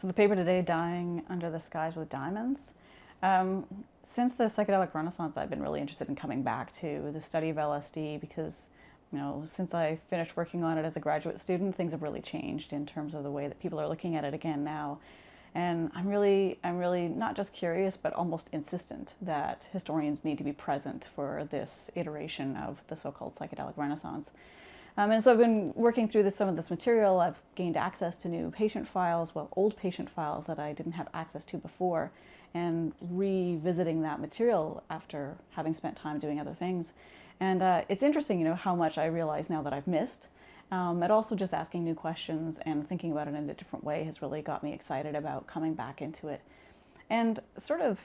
So the paper today, Dying Under the Skies with Diamonds. Um, since the psychedelic renaissance, I've been really interested in coming back to the study of LSD because, since I finished working on it as a graduate student, things have really changed in terms of the way that people are looking at it again now. And I'm really not just curious, but almost insistent that historians need to be present for this iteration of the so-called psychedelic renaissance. And so I've been working through some of this material. I've gained access to new patient files, old patient files that I didn't have access to before, and revisiting that material after having spent time doing other things. And it's interesting, how much I realize now that I've missed. And also just asking new questions and thinking about it in a different way has really got me excited about coming back into it. And sort of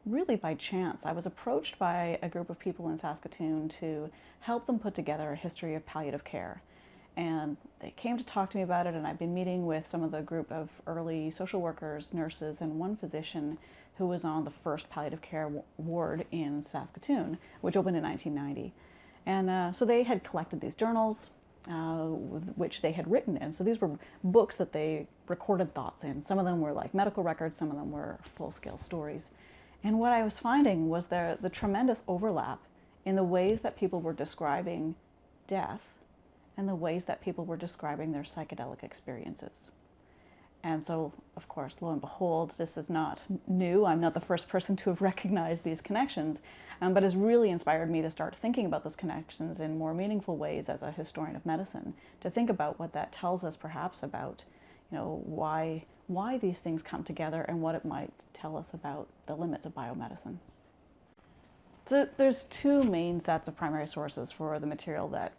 really by chance, I was approached by a group of people in Saskatoon to help them put together a history of palliative care. And they came to talk to me about it, and I've been meeting with some of the group of early social workers, nurses, and one physician who was on the first palliative care ward in Saskatoon, which opened in 1990. And so they had collected these journals, which they had written in. So these were books that they recorded thoughts in. Some of them were like medical records, some of them were full-scale stories. And what I was finding was the tremendous overlap in the ways that people were describing death and the ways that people were describing their psychedelic experiences. And so, of course, lo and behold, this is not new. I'm not the first person to have recognized these connections, but has really inspired me to start thinking about those connections in more meaningful ways as a historian of medicine, to think about what that tells us perhaps about, why these things come together and what it might tell us about the limits of biomedicine. So there's two main sets of primary sources for the material that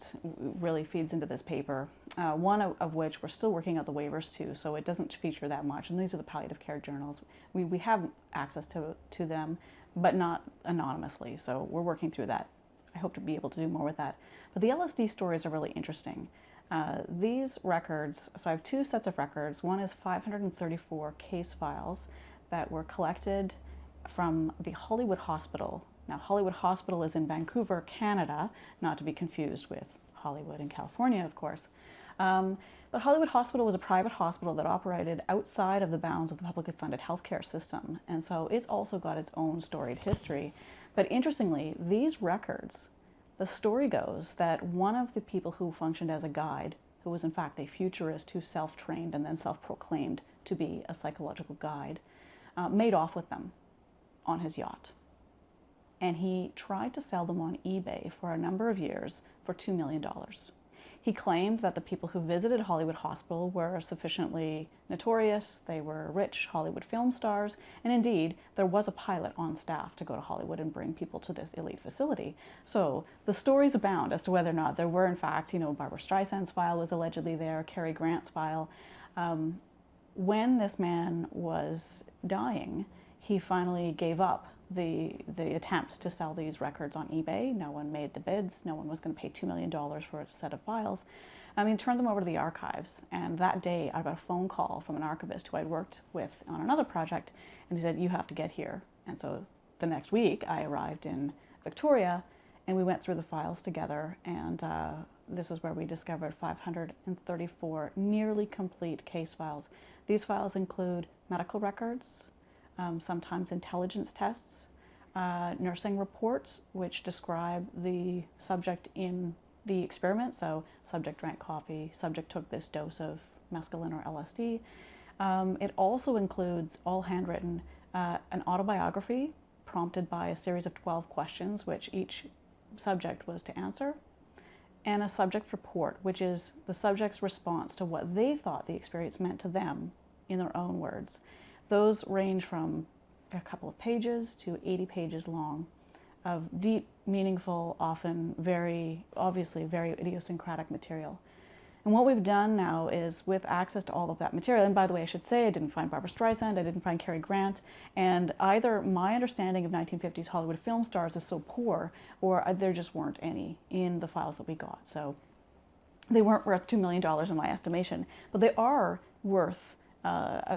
really feeds into this paper, one of which we're still working out the waivers to, so it doesn't feature that much, and these are the palliative care journals. We have access to them, but not anonymously, so we're working through that. I hope to be able to do more with that. But the LSD stories are really interesting. These records, so I have two sets of records. One is 534 case files that were collected from the Hollywood Hospital. Now, Hollywood Hospital is in Vancouver, Canada, not to be confused with Hollywood in California, of course. But Hollywood Hospital was a private hospital that operated outside of the bounds of the publicly funded healthcare system. And so it's also got its own storied history. But interestingly, these records, the story goes that one of the people who functioned as a guide, who was in fact a futurist who self-trained and then self-proclaimed to be a psychological guide, made off with them on his yacht. And he tried to sell them on eBay for a number of years for $2 million. He claimed that the people who visited Hollywood Hospital were sufficiently notorious, they were rich Hollywood film stars, and indeed, there was a pilot on staff to go to Hollywood and bring people to this elite facility. So the stories abound as to whether or not there were, in fact, Barbara Streisand's file was allegedly there, Cary Grant's file. When this man was dying, he finally gave up the attempts to sell these records on eBay. No one made the bids. No one was going to pay $2 million for a set of files. Turned them over to the archives. And that day, I got a phone call from an archivist who I'd worked with on another project, and he said, "You have to get here." And so the next week, I arrived in Victoria, and we went through the files together. And this is where we discovered 534 nearly complete case files. These files include medical records, sometimes intelligence tests, nursing reports which describe the subject in the experiment. So subject drank coffee, subject took this dose of mescaline or LSD. It also includes, all handwritten, an autobiography prompted by a series of 12 questions which each subject was to answer, and a subject report, which is the subject's response to what they thought the experience meant to them in their own words. Those range from a couple of pages to 80 pages long of deep, meaningful, often obviously very idiosyncratic material. And what we've done now is, with access to all of that material, and by the way, I should say I didn't find Barbara Streisand, I didn't find Cary Grant, and either my understanding of 1950s Hollywood film stars is so poor, or there just weren't any in the files that we got. So they weren't worth $2 million in my estimation, but they are worth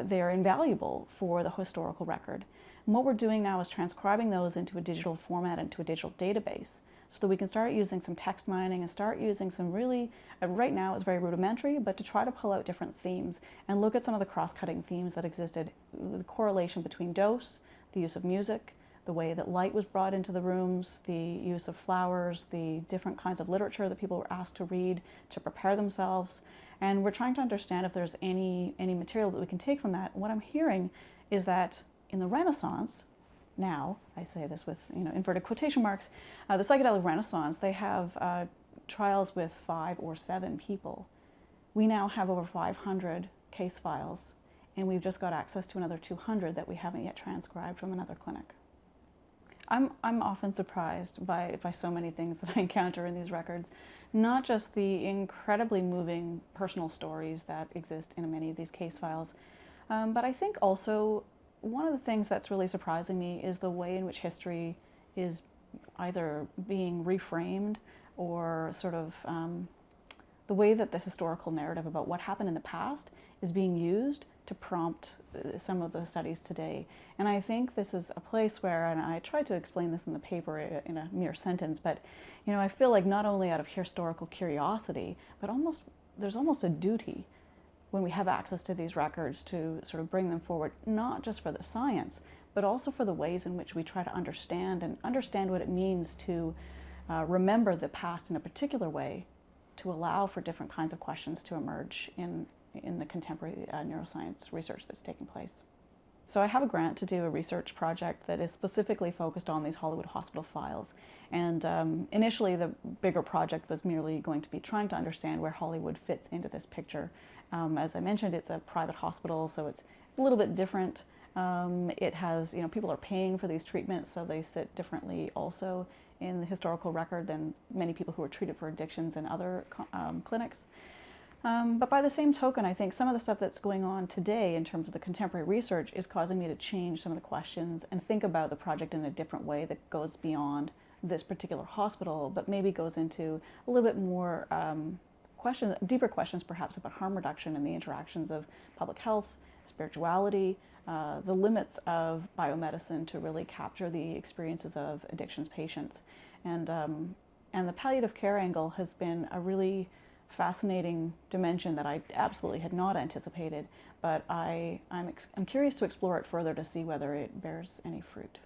they are invaluable for the historical record. And what we're doing now is transcribing those into a digital format, into a digital database, so that we can start using some text mining and start using some really, right now it's very rudimentary, but to try to pull out different themes and look at some of the cross-cutting themes that existed, the correlation between dose, the use of music, the way that light was brought into the rooms, the use of flowers, the different kinds of literature that people were asked to read to prepare themselves. And we're trying to understand if there's any material that we can take from that. What I'm hearing is that in the Renaissance, now, I say this with inverted quotation marks, the psychedelic Renaissance, they have trials with 5 or 7 people. We now have over 500 case files, and we've just got access to another 200 that we haven't yet transcribed from another clinic. I'm often surprised by so many things that I encounter in these records, not just the incredibly moving personal stories that exist in many of these case files, but I think also one of the things that's really surprising me is the way in which history is either being reframed or sort of the way that the historical narrative about what happened in the past is being used to prompt some of the studies today. And I think this is a place where, and I tried to explain this in the paper in a mere sentence, but I feel like not only out of historical curiosity, but there's almost a duty when we have access to these records to sort of bring them forward, not just for the science, but also for the ways in which we try to understand what it means to remember the past in a particular way, to allow for different kinds of questions to emerge in the contemporary neuroscience research that's taking place. So I have a grant to do a research project that is specifically focused on these Hollywood hospital files. And initially the bigger project was merely going to be trying to understand where Hollywood fits into this picture. As I mentioned, it's a private hospital, so it's a little bit different. It has, people are paying for these treatments, so they sit differently also in the historical record than many people who are treated for addictions in other clinics. But by the same token, I think some of the stuff that's going on today in terms of the contemporary research is causing me to change some of the questions and think about the project in a different way that goes beyond this particular hospital, but maybe goes into a little bit more deeper questions perhaps about harm reduction and the interactions of public health, spirituality, the limits of biomedicine to really capture the experiences of addictions patients. And the palliative care angle has been a really fascinating dimension that I absolutely had not anticipated, but I'm curious to explore it further to see whether it bears any fruit.